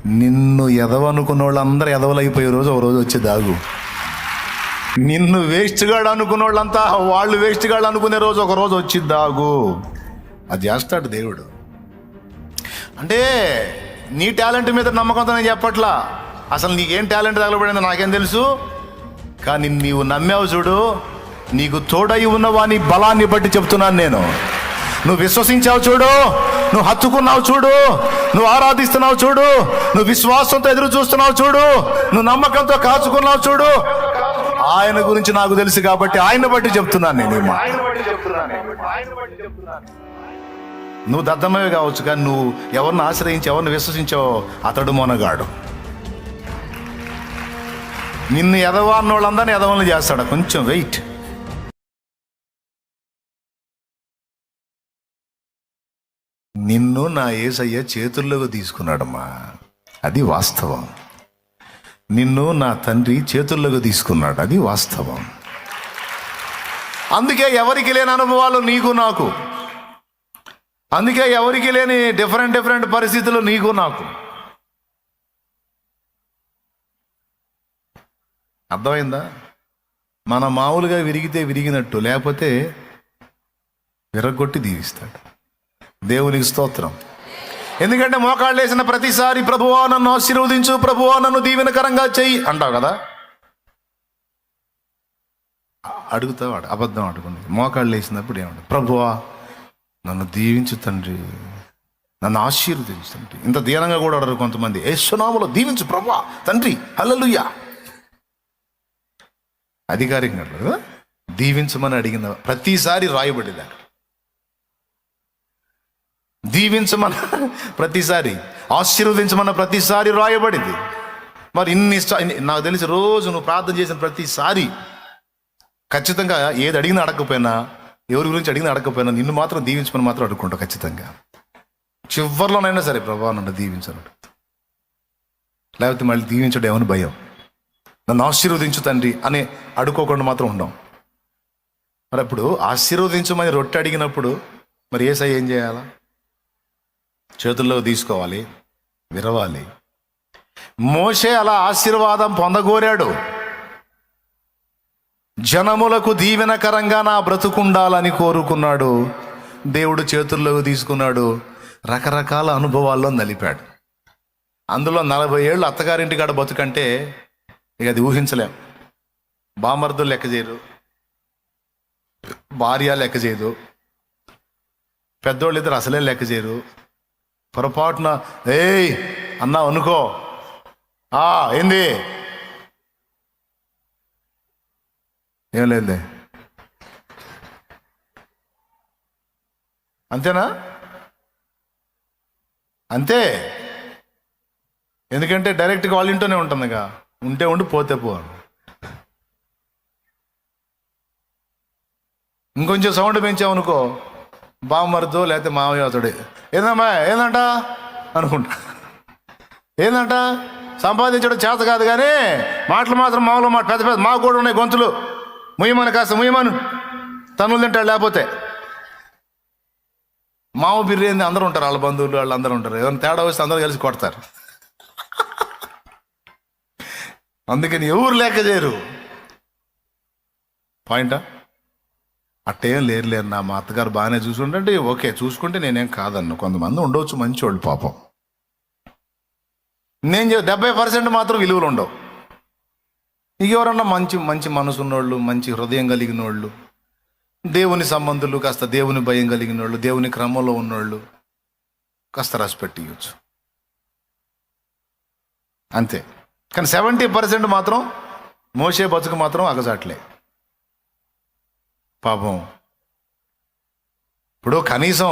నిన్ను ఎదవనుకున్న వాళ్ళందరూ ఎదవలైపోయే రోజు ఒక రోజు వచ్చి దాగు. నిన్ను వేస్ట్గాడు అనుకున్న వాళ్ళంతా వాళ్ళు వేస్ట్గాడు అనుకునే రోజు ఒక రోజు వచ్చి దాగు. అది చేస్తాడు దేవుడు. అంటే నీ టాలెంట్ మీద నమ్మకంతో నేను చెప్పట్లా, అసలు నీకేం టాలెంట్ తగలబడిందో నాకేం తెలుసు. కానీ నీవు నమ్మావు చూడు, నీకు తోడై ఉన్న వాని బలాన్ని బట్టి చెప్తున్నాను నేను. నువ్వు విశ్వసించావు చూడు, నువ్వు హత్తుకున్నావు చూడు, నువ్వు ఆరాధిస్తున్నావు చూడు, నువ్వు విశ్వాసంతో ఎదురు చూస్తున్నావు చూడు, నువ్వు నమ్మకంతో కాచుకున్నావు చూడు. ఆయన గురించి నాకు తెలుసు కాబట్టి ఆయన బట్టి చెప్తున్నాను నేను. నువ్వు దద్దమ్మవే కావచ్చు, కానీ నువ్వు ఎవరిని ఆశ్రయించి ఎవరిని విశ్వసించావో అతడు మొనగాడు. నిన్ను ఎదవా అన్నోళ్ళందరినీ ఎదవలను చేస్తాడు. కొంచెం వెయిట్. నిన్ను నా యేసయ్య చేతుల్లోకి తీసుకున్నాడమ్మా, అది వాస్తవం. నిన్ను నా తండ్రి చేతుల్లోకి తీసుకున్నాడు, అది వాస్తవం. అందుకే ఎవరికి లేని అనుభవాలు నీకు నాకు, అందుకే ఎవరికి లేని డిఫరెంట్ పరిస్థితులు నీకు నాకు. అర్థమైందా? మన మామూలుగా విరిగితే విరిగినట్టు, లేకపోతే విరగొట్టి దీవిస్తాడు. దేవునికి స్తోత్రం. ఎందుకంటే మోకాళ్ళు వేసిన ప్రతిసారి ప్రభువా నన్ను ఆశీర్వదించు, ప్రభువా నన్ను దీవెనకరంగా చెయ్యి అంటావు కదా. అడుగుతావాడు, అబద్ధం అడుగుంది. మోకాళ్ళు వేసినప్పుడు ఏమంటాడు? ప్రభువా నన్ను దీవించు తండ్రి, నన్ను ఆశీర్వదించు తండ్రి. ఇంత దీనంగా కూడా అడరు కొంతమంది. యేసునామములో దీవించు ప్రభువా తండ్రి, హల్లెలూయా. అధికారికంగా కదా దీవించమని అడిగిన ప్రతిసారి రాయబడింది. దీవించమన్న ప్రతిసారి, ఆశీర్వదించమన్న ప్రతిసారి రాయబడింది. మరి నాకు తెలిసి రోజు నువ్వు ప్రార్థన చేసిన ప్రతిసారి ఖచ్చితంగా ఏది అడిగినా అడగకపోయినా, ఎవరి గురించి అడిగినా అడగకపోయినా, నిన్ను మాత్రం దీవించమని మాత్రం అడుక్కుంటావు ఖచ్చితంగా. చివరిలోనైనా సరే ప్రభా నన్ను దీవించను, లేకపోతే మళ్ళీ దీవించడం ఏమని భయం, నన్ను ఆశీర్వదించు తండ్రి అని అడుక్కోకుండా మాత్రం ఉండం. మరి అప్పుడు ఆశీర్వదించమని రొట్టె అడిగినప్పుడు మరి యేసయ్య ఏం చేయాలా? చేతుల్లో తీసుకోవాలి, విరవాలి. మోషే అలా ఆశీర్వాదం పొందగోరాడు. జనములకు దీవెనకరంగా నా బ్రతుకుండాలని కోరుకున్నాడు. దేవుడు చేతుల్లోకి తీసుకున్నాడు, రకరకాల అనుభవాల్లో నలిపాడు. అందులో 40 ఏళ్ళు అత్తగారింటి కాడ బతుకంటే ఇక అది ఊహించలేం. బామర్దులు లెక్క చేయరు, భార్య లెక్క చేయదు, పెద్దోళ్ళు ఇద్దరు అసలే లెక్క చేయరు. పొరపాటున ఏయ్ అన్నా అనుకో, ఏంది ఏం లేదులే, అంతేనా? అంతే. ఎందుకంటే డైరెక్ట్గా వాళ్ళ ఇంట్లోనే ఉంటుందిగా, ఉంటే ఉండి పోతే పో. ఇంకొంచెం సౌండ్ పెంచామనుకో, బామ్మర్దో లేకపోతే మామయ్య అతడే, ఏందమ్మా ఏందంట అనుకుంటా. ఏందంట సంపాదించడం చేత కాదు, కానీ మాటలు మాత్రం మామూలు మాట, పెద్ద పెద్ద మాకు కూడా ఉన్నాయి గొంతులు. ముయ్యమని కాస్త ముయ్యమను, తనులు తింటాడు. లేకపోతే మామ బిర్యానీ అందరూ ఉంటారు, వాళ్ళ బంధువులు వాళ్ళు అందరూ ఉంటారు. ఏదైనా తేడా వస్తే అందరూ కలిసి కొడతారు. అందుకని ఎవరు లెక్క చేయరు. పాయింటా? అట్టేం లేరు. మా అత్తగారు బాగానే చూసుకుంటే ఓకే, చూసుకుంటే నేనేం కాదన్ను. కొంతమంది ఉండవచ్చు మంచోళ్ళు పాపం. నేను 70% మాత్రం విలువలు ఉండవు. ఇంకెవరన్నా మంచి మంచి మనసు ఉన్నోళ్ళు, మంచి హృదయం కలిగిన వాళ్ళు, దేవుని సంబంధులు, కాస్త దేవుని భయం కలిగిన వాళ్ళు, దేవుని క్రమంలో ఉన్నోళ్ళు కాస్త రెస్పెక్ట్ ఇవ్వచ్చు అంతే. కానీ 70% మాత్రం మోసే బతుకు మాత్రం అగజాట్లే పాపం. ఇప్పుడు కనీసం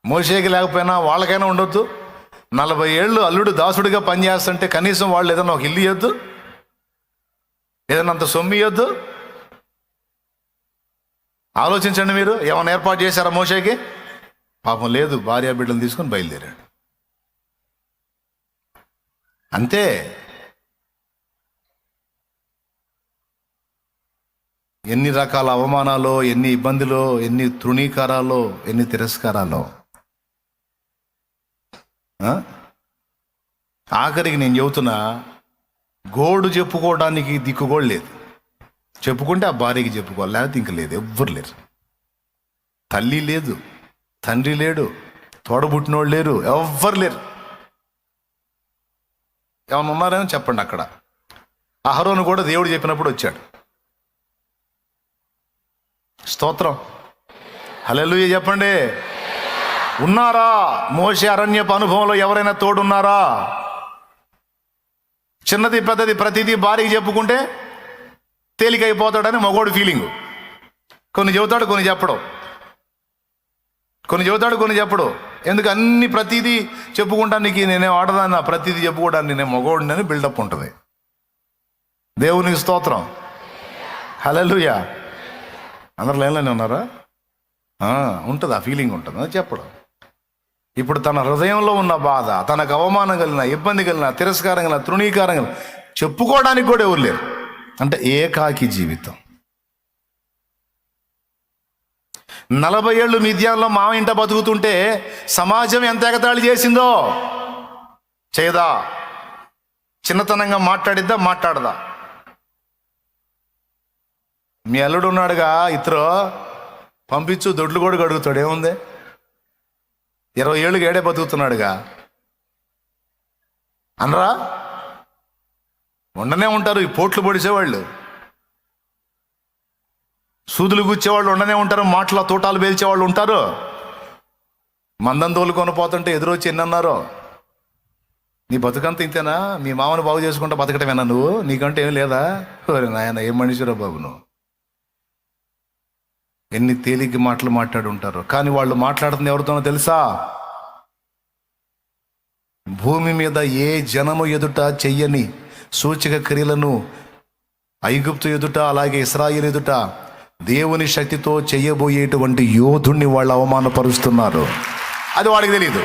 మోషేకి లేకపోయినా వాళ్ళకైనా ఉండొద్దు. 40 ఏళ్ళు అల్లుడు దాసుడిగా పనిచేస్తుంటే కనీసం వాళ్ళు ఏదైనా ఒక ఇల్లు ఇవ్వద్దు, ఏదైనా అంత సొమ్ము ఇవ్వద్దు. ఆలోచించండి మీరు, ఏమైనా ఏర్పాటు చేశారా మోషేకి? పాపం లేదు, భార్య బిడ్డలు తీసుకొని బయలుదేరాడు అంతే. ఎన్ని రకాల అవమానాలు, ఎన్ని ఇబ్బందులు, ఎన్ని తృణీకారాలు, ఎన్ని తిరస్కారాలు. ఆఖరికి నేను చెబుతున్నా, గోడు చెప్పుకోవడానికి దిక్కుగోడు లేదు. చెప్పుకుంటే ఆ భార్యకి చెప్పుకోవాలి, లేకపోతే ఇంక లేదు, ఎవ్వరు లేరు. తల్లి లేదు, తండ్రి లేడు, తోడబుట్టినోళ్ళు లేరు, ఎవ్వరు లేరు. ఏమన్నా ఉన్నారేమో చెప్పండి. అక్కడ అహరోను కూడా దేవుడు చెప్పినప్పుడు వచ్చాడు. స్తోత్రం, హల్లెలూయా చెప్పండి. ఉన్నారా? మోషే అరణ్యపు అనుభవంలో ఎవరైనా తోడున్నారా? చిన్నది పెద్దది ప్రతిదీ భార్యకి చెప్పుకుంటే తేలికైపోతాడని మగోడు ఫీలింగు. కొన్ని చెబుతాడు, కొన్ని చెప్పడు. కొన్ని చెబుతాడు, కొన్ని చెప్పడు. ఎందుకు? అన్ని ప్రతిదీ చెప్పుకుంటానికి నేనే ఆడదాన్న, ప్రతిదీ చెప్పుకోవడానికి నేను మగోడిని బిల్డప్ ఉంటుంది. దేవునికి స్తోత్రం, హల్లెలూయా. అందరు లైన్లోనే ఉన్నారా? ఉంటుంది, ఆ ఫీలింగ్ ఉంటుంది, అది చెప్పడం. ఇప్పుడు తన హృదయంలో ఉన్న బాధ, తనకు అవమానం కలిగిన, ఇబ్బంది కలిగిన, తిరస్కారం కలిగిన, తృణీకారం కలిగిన చెప్పుకోవడానికి కూడా ఎవరు లేరు. అంటే ఏకాకి జీవితం. 40 ఏళ్ళు మిద్యాన్లో మామ ఇంట బతుకుతుంటే సమాజం ఎంత ఎగతాళి చేసిందో. చేయదా? చిన్నతనంగా మాట్లాడిద్దా? మాట్లాడదా? మీ అల్లుడు ఉన్నాడుగా, ఇతరు పంపించు, దొడ్లు కూడా గడుగుతాడు, ఏముంది? 20 ఏళ్ళకి ఏడే బతుకుతున్నాడుగా అనరా? ఉండనే ఉంటారు ఈ పోట్లు పొడిచేవాళ్ళు, సూదులు గుచ్చేవాళ్ళు ఉండనే ఉంటారు, మాటల తోటాలు పేల్చేవాళ్ళు ఉంటారు. మందం తోలుకొని పోతుంటే ఎదురొచ్చి ఎన్నన్నారో, నీ బతుకంతా ఇంతేనా? మీ మామను బాగు చేసుకుంటా బతకటమేనా నువ్వు? నీకంటే ఏం లేదా? నాయన, ఏం మనిషిరా బాబు నువ్వు. ఎన్ని తేలిక మాటలు మాట్లాడి ఉంటారు. కానీ వాళ్ళు మాట్లాడుతుంది ఎవరితోనో తెలుసా? భూమి మీద ఏ జనము ఎదుట చెయ్యని సూచక క్రియలను ఐగుప్తు ఎదుట, అలాగే ఇశ్రాయేలు ఎదుట దేవుని శక్తితో చెయ్యబోయేటువంటి యోధుణ్ణి వాళ్ళు అవమానపరుస్తున్నారు. అది వాడికి తెలియదు.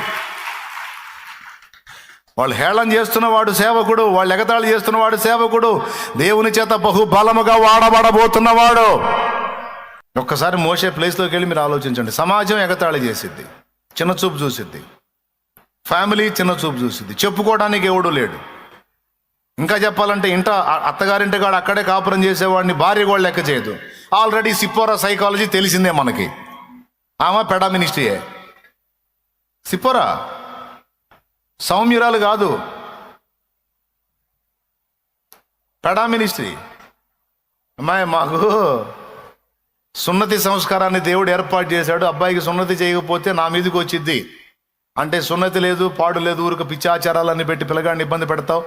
వాళ్ళు హేళన చేస్తున్నవాడు సేవకుడు, వాళ్ళు ఎగతాళి చేస్తున్నవాడు సేవకుడు, దేవుని చేత బహుబలముగా వాడబడబోతున్నవాడు. ఒక్కసారి మోషే ప్లేస్లోకి వెళ్ళి మీరు ఆలోచించండి. సమాజం ఎగతాళి చేసిద్ది, చిన్న చూపు చూసిద్ది. ఫ్యామిలీ చిన్న చూపు చూసిద్ది. చెప్పుకోవడానికి ఎవడూ లేడు. ఇంకా చెప్పాలంటే అత్తగారింటి కాడ అక్కడే కాపురం చేసేవాడిని భార్య కూడా లెక్క చేయదు. ఆల్రెడీ సిప్పోరా సైకాలజీ తెలిసిందే మనకి. ఆమె పెడా మినిస్ట్రీయే. సిప్పోరా సౌమ్యురాలు కాదు, పెడా మినిస్ట్రీ. అమ్మాయి, మాకు సున్నతి సంస్కారాన్ని దేవుడు ఏర్పాటు చేశాడు, అబ్బాయికి సున్నతి చేయకపోతే నా మీదకి వచ్చిద్ది అంటే, సున్నతి లేదు, పాడు లేదు, ఊరికి పిచ్చాచారాలన్నీ పెట్టి పిల్లగాడిని ఇబ్బంది పెడతావు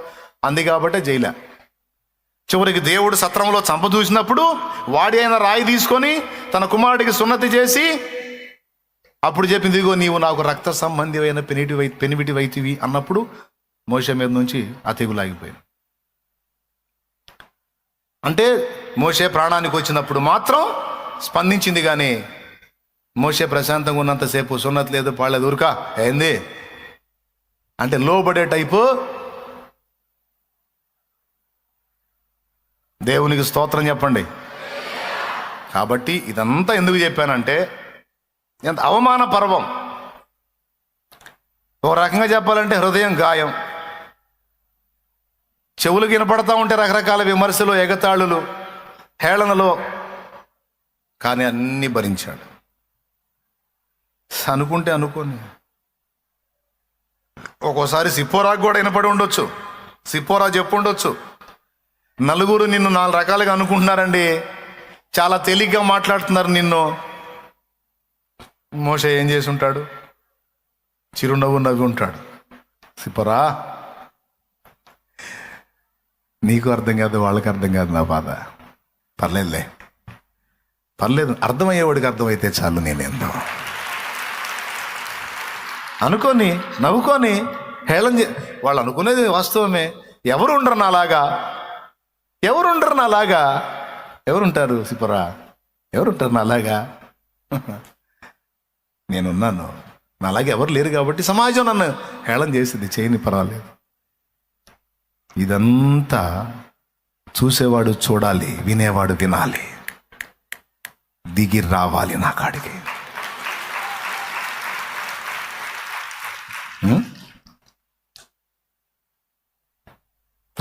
అంది కాబట్టే జైలే. చివరికి దేవుడు సత్రంలో చంపదూసినప్పుడు వాడి అయిన రాయి తీసుకొని తన కుమారుడికి సున్నతి చేసి అప్పుడు చెప్పింది, ఇదిగో నీవు నాకు రక్త సంబంధి అయిన పెనివిటి వైతివి అన్నప్పుడు మోషే మీద నుంచి ఆ తెగులాగిపోయింది. అంటే మోషే ప్రాణానికి వచ్చినప్పుడు మాత్రం స్పందించింది, కానీ మోషే ప్రశాంతంగా ఉన్నంతసేపు సున్నతి లేదు, పాడలేదు, ఊరుకా ఏంది అంటే లోబడే టైపు. దేవునికి స్తోత్రం చెప్పండి. కాబట్టి ఇదంతా ఎందుకు చెప్పానంటే, ఎంత అవమాన పర్వం. ఓ రకంగా చెప్పాలంటే హృదయం గాయం. చెవులు వినపడతా ఉంటే రకరకాల విమర్శలు, ఎగతాళులు, హేళనలు, కానీ అన్నీ భరించాడు. అనుకోని ఒక్కోసారి సిప్పోరాకు కూడా వినపడి ఉండొచ్చు, సిప్పోరా చెప్పు ఉండొచ్చు, నలుగురు నిన్ను 4 రకాలుగా అనుకుంటున్నారండి, చాలా తేలిగ్గా మాట్లాడుతున్నారు నిన్ను. మోషే ఏం చేసి ఉంటాడు? చిరునవ్వు నవ్వి ఉంటాడు. సిప్పోరా, నీకు అర్థం కాదు, వాళ్ళకి అర్థం కాదు నా బాధ, పర్లేదులే, పర్లేదు, అర్థమయ్యేవాడికి అర్థమైతే చాలు, నేనేందో అనుకొని నవ్వుకొని వాళ్ళు అనుకునేది వాస్తవమే. ఎవరుండరు నాలాగా, ఎవరుంటారు సిప్పరా, ఎవరుంటారు నాలాగా? నేనున్నాను, నాలాగా ఎవరు లేరు కాబట్టి సమాజం నన్ను హేళన చేసింది, చేయని పర్వాలేదు. ఇదంతా చూసేవాడు చూడాలి, వినేవాడు వినాలి, దిగి రావాలి నా కాడికి.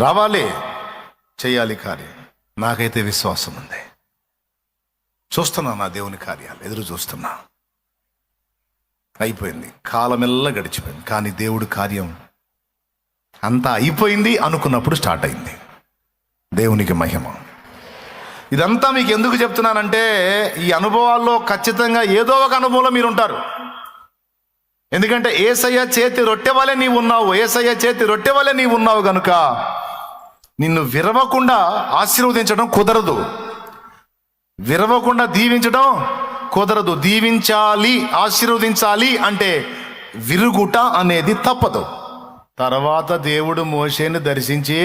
రావాలి, చేయాలి కార్యం. నాకైతే విశ్వాసం ఉంది. చూస్తున్నా నా దేవుని కార్యాలు, ఎదురు చూస్తున్నా. అయిపోయింది, కాలమెల్లా గడిచిపోయింది. కానీ దేవుడి కార్యం అంతా అయిపోయింది అనుకున్నప్పుడు స్టార్ట్ అయింది. దేవునికి మహిమ. ఇదంతా మీకు ఎందుకు చెప్తున్నానంటే, ఈ అనుభవాల్లో ఖచ్చితంగా ఏదో ఒక అనుభవంలో మీరు ఉంటారు. ఎందుకంటే యేసయ్య చేతి రొట్టె వలె నీవు ఉన్నావు. యేసయ్య చేతి రొట్టె వలె నీవు ఉన్నావు కనుక నిన్ను విరవకుండా ఆశీర్వదించడం కుదరదు, విరవకుండా దీవించడం కుదరదు. దీవించాలి, ఆశీర్వదించాలి అంటే విరుగుట అనేది తప్పదు. తర్వాత దేవుడు మోషేని దర్శించి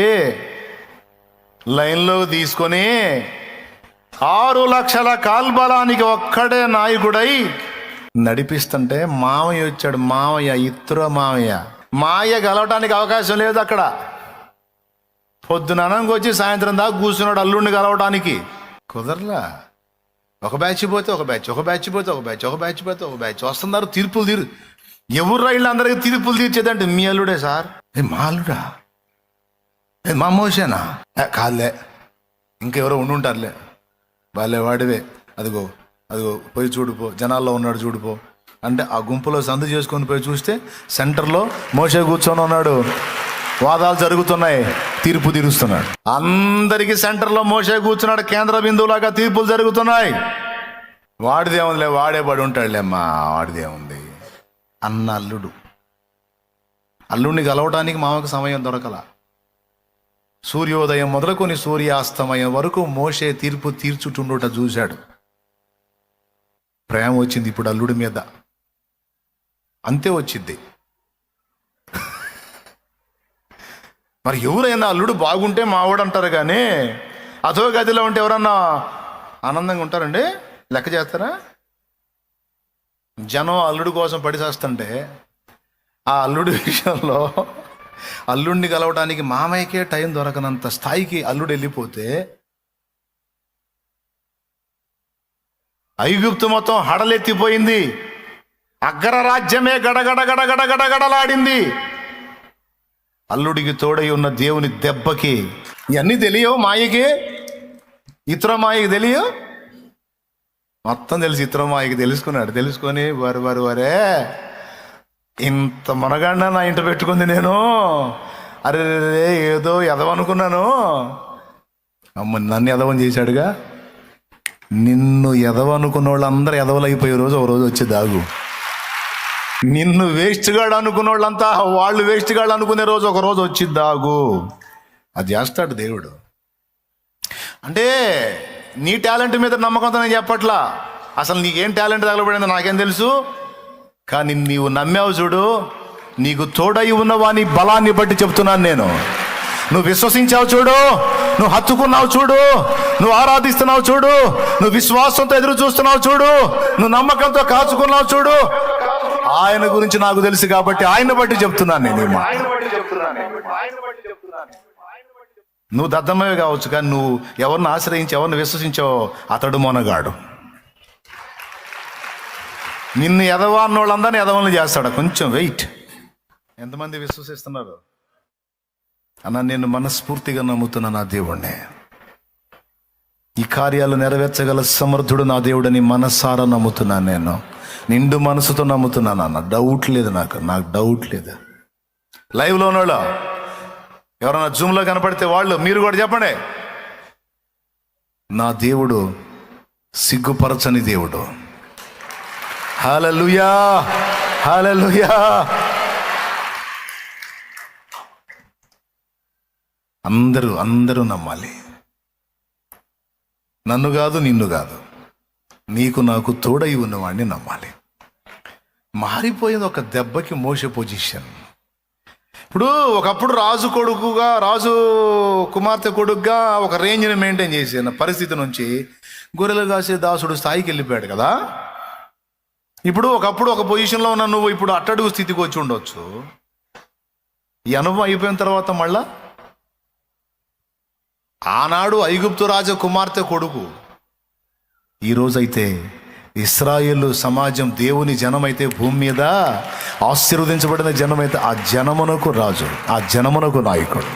లైన్లో తీసుకొని 6 లక్షల కాల్బలానికి ఒక్కడే నాయకుడై నడిపిస్తుంటే మామయ్య వచ్చాడు. మామయ్య, ఇత్రో మామయ్య. మాయ కలవటానికి అవకాశం లేదు అక్కడ. పొద్దుననంగా వచ్చి సాయంత్రం దాకా కూర్చున్నాడు అల్లుడిని కలవటానికి. కుదరలా. ఒక బ్యాచ్ పోతే ఒక బ్యాచ్, ఒక బ్యాచ్ పోతే ఒక బ్యాచ్, ఒక బ్యాచ్ పోతే ఒక బ్యాచ్ వస్తున్నారు. తీర్పులు ఎవరు రైళ్ళు అందరికీ తీర్పులు తీర్చేదంటే మీ అల్లుడే సార్. మా అల్లుడా? మా మోసేనా? కాదులే, ఇంకెవరో ఉండుంటారులే. వాళ్ళే వాడివే. అదిగో అదిగో పోయి చూడిపో, జనాల్లో ఉన్నాడు చూడిపో అంటే ఆ గుంపులో సందు చేసుకొని పోయి చూస్తే సెంటర్లో మోసే కూర్చొని ఉన్నాడు. వాదాలు జరుగుతున్నాయి, తీర్పు తీరుస్తున్నాడు. అందరికీ సెంటర్లో మోసే కూర్చున్నాడు. కేంద్ర బిందువులాగా తీర్పులు జరుగుతున్నాయి. వాడిదేముందిలే, వాడే పడి ఉంటాడులేమ్మా, వాడిదేముంది అన్న అల్లుడు. అల్లుడిని కలవటానికి మామకు సమయం దొరకల. సూర్యోదయం మొదలుకొని సూర్యాస్తమయం వరకు మోసే తీర్పు తీర్చుతుండుట చూశాడు. ప్రేమ వచ్చింది ఇప్పుడు అల్లుడి మీద. అంతే వచ్చింది. మరి ఎవరైనా అల్లుడు బాగుంటే మావాడు అంటారు, కానీ అదో గదిలో ఉంటే ఎవరన్నా ఆనందంగా ఉంటారండి? లెక్క చేస్తారా? జనం అల్లుడు కోసం పడిచేస్తుంటే ఆ అల్లుడి విషయంలో అల్లుడిని కలవడానికి మామయ్యకే టైం దొరకనంత స్థాయికి అల్లుడు వెళ్ళిపోతే ఐగుప్తు మొత్తం హడలెత్తిపోయింది. అగ్రరాజ్యమే గడగడ గడగడ గడగడలాడింది. అల్లుడికి తోడై ఉన్న దేవుని దెబ్బకి ఇవన్నీ తెలియవు మాయకి, ఇతర మాయకి తెలియవు. మొత్తం తెలిసి ఇతర మాయకి తెలుసుకున్నాడు. తెలుసుకొని వరే ఇంత మనగాడిన నా ఇంట పెట్టుకుంది నేను, అరే ఏదో ఎదవనుకున్నాను. అమ్మ నన్ను ఎదవని చేశాడుగా. నిన్ను ఎదవనుకున్న వాళ్ళందరూ ఎదవలైపోయే రోజు ఒక రోజు వచ్చి దాగు. నిన్ను వేస్ట్గాడు అనుకున్న వాళ్ళంతా వాళ్ళు వేస్ట్గాడు అనుకునే రోజు ఒక రోజు వచ్చి దాగు. అది చేస్తాడు దేవుడు. అంటే నీ టాలెంట్ మీద నమ్మకంతో నేను చెప్పట్లా. అసలు నీకేం టాలెంట్ తగలబడిందో నాకేం తెలుసు. కానీ నీవు నమ్మావు చూడు, నీకు తోడై ఉన్నవాని బలాన్ని బట్టి చెప్తున్నాను నేను. నువ్వు విశ్వసించావు చూడు, నువ్వు హత్తుకున్నావు చూడు, నువ్వు ఆరాధిస్తున్నావు చూడు, నువ్వు విశ్వాసంతో ఎదురు చూస్తున్నావు చూడు, నువ్వు నమ్మకంతో కాచుకున్నావు చూడు. ఆయన గురించి నాకు తెలుసు కాబట్టి ఆయన బట్టి చెప్తున్నాను నేను. నువ్వు దద్దమ్మవే కావచ్చు, కానీ నువ్వు ఎవరిని ఆశ్రయించి ఎవరిని విశ్వసించావో అతడు మొనగాడు. నిన్ను ఎదవా అన్నోళ్ళందరినీ ఎదవల్ని చేస్తాడు. కొంచెం వెయిట్. ఎంతమంది విశ్వసిస్తున్నారు అన్న? నేను మనస్ఫూర్తిగా నమ్ముతున్నా నా దేవుడిని. ఈ కార్యాలు నెరవేర్చగల సమర్థుడు నా దేవుడని మనసారా నమ్ముతున్నాను. నేను నిండు మనసుతో నమ్ముతున్నాను అన్న. డౌట్ లేదు నాకు డౌట్ లేదు. లైవ్లో ఉన్నాడు ఎవరన్నా జూమ్లో కనపడితే వాళ్ళు మీరు కూడా చెప్పండి, నా దేవుడు సిగ్గుపరచని దేవుడు. హల్లెలూయా, హల్లెలూయా. అందరూ నమ్మాలి. నన్ను కాదు, నిన్ను కాదు, నీకు నాకు తోడై ఉన్నవాడిని నమ్మాలి. మారిపోయింది ఒక దెబ్బకి మోసే పొజిషన్. ఇప్పుడు ఒకప్పుడు రాజు కుమార్తె కొడుకుగా ఒక రేంజ్ని మెయింటైన్ చేసిన పరిస్థితి నుంచి గొర్రెలు కాసే దాసుడు స్థాయికి వెళ్ళిపోయాడు కదా. ఇప్పుడు ఒకప్పుడు ఒక పొజిషన్లో ఉన్న నువ్వు ఇప్పుడు అట్టడుగు స్థితికి వచ్చి ఉండొచ్చు. ఈ అనుభవం అయిపోయిన తర్వాత మళ్ళా ఆనాడు ఐగుప్తు రాజు కుమార్తె కొడుకు, ఈరోజైతే ఇశ్రాయేలు సమాజం దేవుని జనమైతే, భూమి మీద ఆశీర్వదించబడిన జనమైతే, ఆ జనమునకు రాజు, ఆ జనమునకు నాయకుడు.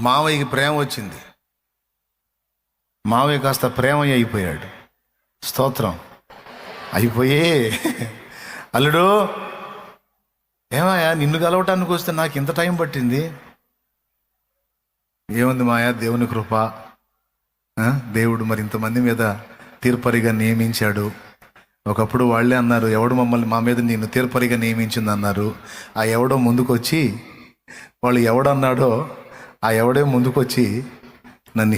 మావయ్యకి ప్రేమ వచ్చింది. మావయ్య కాస్త ప్రేమయ్య అయిపోయాడు. స్తోత్రం. అయిపోయే అల్లుడు, ఏమాయా నిన్ను కలవటానికి వస్తే నాకు ఇంత టైం పట్టింది. ఏముంది మాయా, దేవుని కృప. దేవుడు మరి ఇంతమంది మీద తీర్పరిగా నియమించాడు. ఒకప్పుడు వాళ్ళే అన్నారు, ఎవడు మమ్మల్ని మా మీద నిన్ను తీర్పరిగా నియమించింది అన్నారు. ఆ ఎవడో ముందుకొచ్చి, వాళ్ళు ఎవడన్నాడో ఆ ఎవడే ముందుకొచ్చి నన్ను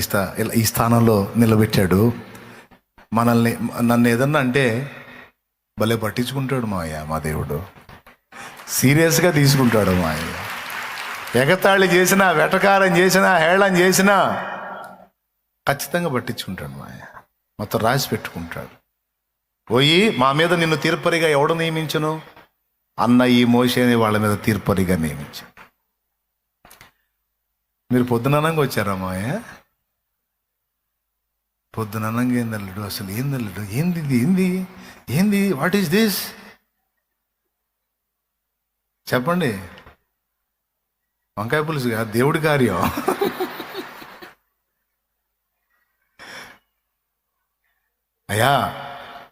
ఈ స్థానంలో నిలబెట్టాడు. నన్ను ఏదన్నా అంటే భలే పట్టించుకుంటాడు మావయ్య. మా దేవుడు సీరియస్గా తీసుకుంటాడు మావయ్య. ఎగతాళి చేసినా, వెటకారం చేసినా, హేళన చేసినా ఖచ్చితంగా పట్టించుకుంటాడు మావయ్య. మొత్తం రాసి పెట్టుకుంటాడు. పోయి మా మీద నిన్ను తీర్పరిగా ఎవడు నియమించను? అన్న ఈ మోషేని వాళ్ళ మీద తీర్పరిగా నియమించు. మీరు పొద్దుననంగా వచ్చారా మావయ్య? పొద్దుననంగా ఏంది అల్లుడు? అసలు ఏంది అల్లుడు? ఏంది ఏంది ఏంది వాట్ ఈస్ దిస్? చెప్పండి. వంకాయ పులుసుగా దేవుడి కార్యం. అయ్యా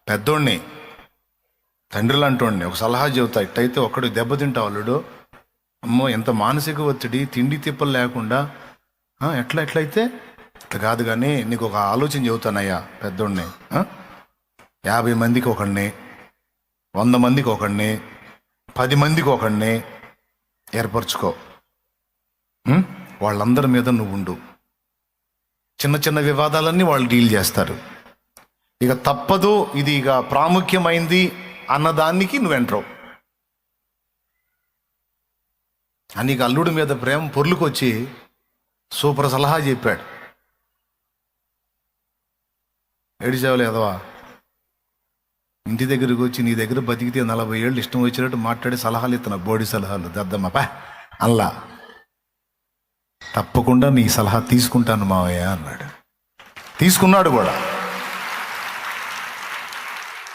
పెద్దోడిని, తండ్రిలు అంటోడిని ఒక సలహా చెబుతా. ఇట్టయితే ఒక్కడు దెబ్బతింటావు అల్లుడు. అమ్మో ఎంత మానసిక ఒత్తిడి, తిండి తిప్పలు లేకుండా. ఎట్లయితే ఇట్లా కాదు. కానీ నీకు ఒక ఆలోచన చెబుతానయ్యా పెద్దోడిని. 50 మందికి ఒకడిని, 100 మందికి ఒకడిని, 10 మందికి ఒకడిని ఏర్పరచుకో. వాళ్ళందరి మీద నువ్వు ఉండు. చిన్న చిన్న వివాదాలన్నీ వాళ్ళు డీల్ చేస్తారు. ఇక తప్పదు, ఇది ఇక ప్రాముఖ్యమైంది అన్నదానికి నువ్వు ఎంటరావు. నీకు అల్లుడి మీద ప్రేమ పొర్లుకొచ్చి సూపర్ సలహా చెప్పాడు. ఏడిసేవలే ఎదవా, ఇంటి దగ్గరికి వచ్చి నీ దగ్గర బతికితే 40 ఏళ్ళు ఇష్టం వచ్చినట్టు మాట్లాడి సలహాలు ఇస్తున్నా, బోడి సలహాలు దద్దమ్మపా అల్లా. తప్పకుండా నీ సలహా తీసుకుంటాను మావయ్య అన్నాడు. తీసుకున్నాడు కూడా.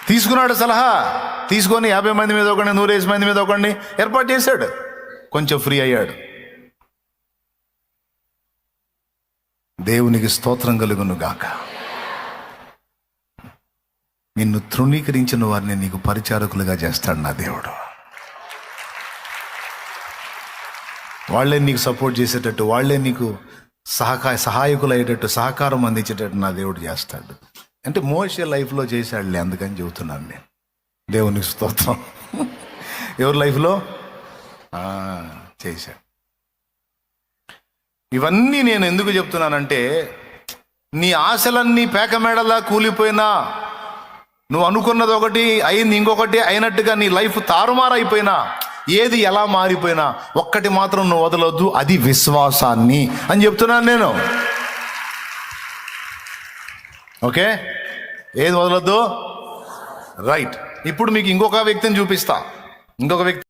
తీసుకున్నాడు సలహా. తీసుకొని 50 మంది మీద ఒకడిని, 150 మంది మీద ఒకడిని ఏర్పాటు చేశాడు. కొంచెం ఫ్రీ అయ్యాడు. దేవునికి స్తోత్రం కలుగును గాక. నిన్ను తృణీకరించిన వారిని నీకు పరిచారకులుగా చేస్తాడు నా దేవుడు. వాళ్ళే నీకు సపోర్ట్ చేసేటట్టు, వాళ్ళే నీకు సహాయకులు అయ్యేటట్టు, సహకారం అందించేటట్టు నా దేవుడు చేస్తాడు. అంటే మోషే లైఫ్లో చేశాడులే, అందుకని చెబుతున్నాను నేను. దేవునికి స్తోత్రం. ఎవరి లైఫ్లో చేశాడు. ఇవన్నీ నేను ఎందుకు చెప్తున్నానంటే, నీ ఆశలన్నీ పేకమేడలా కూలిపోయినా, నువ్వు అనుకున్నది ఒకటి అయింది ఇంకొకటి అయినట్టుగా నీ లైఫ్ తారుమారైపోయినా, ఏది ఎలా మారిపోయినా ఒక్కటి మాత్రం నువ్వు వదలొద్దు, అది విశ్వాసాన్ని అని చెప్తున్నాను నేను. ఓకే, ఏది వదలొద్దు? రైట్. ఇప్పుడు మీకు ఇంకొక వ్యక్తిని చూపిస్తా. ఇంకొక వ్యక్తి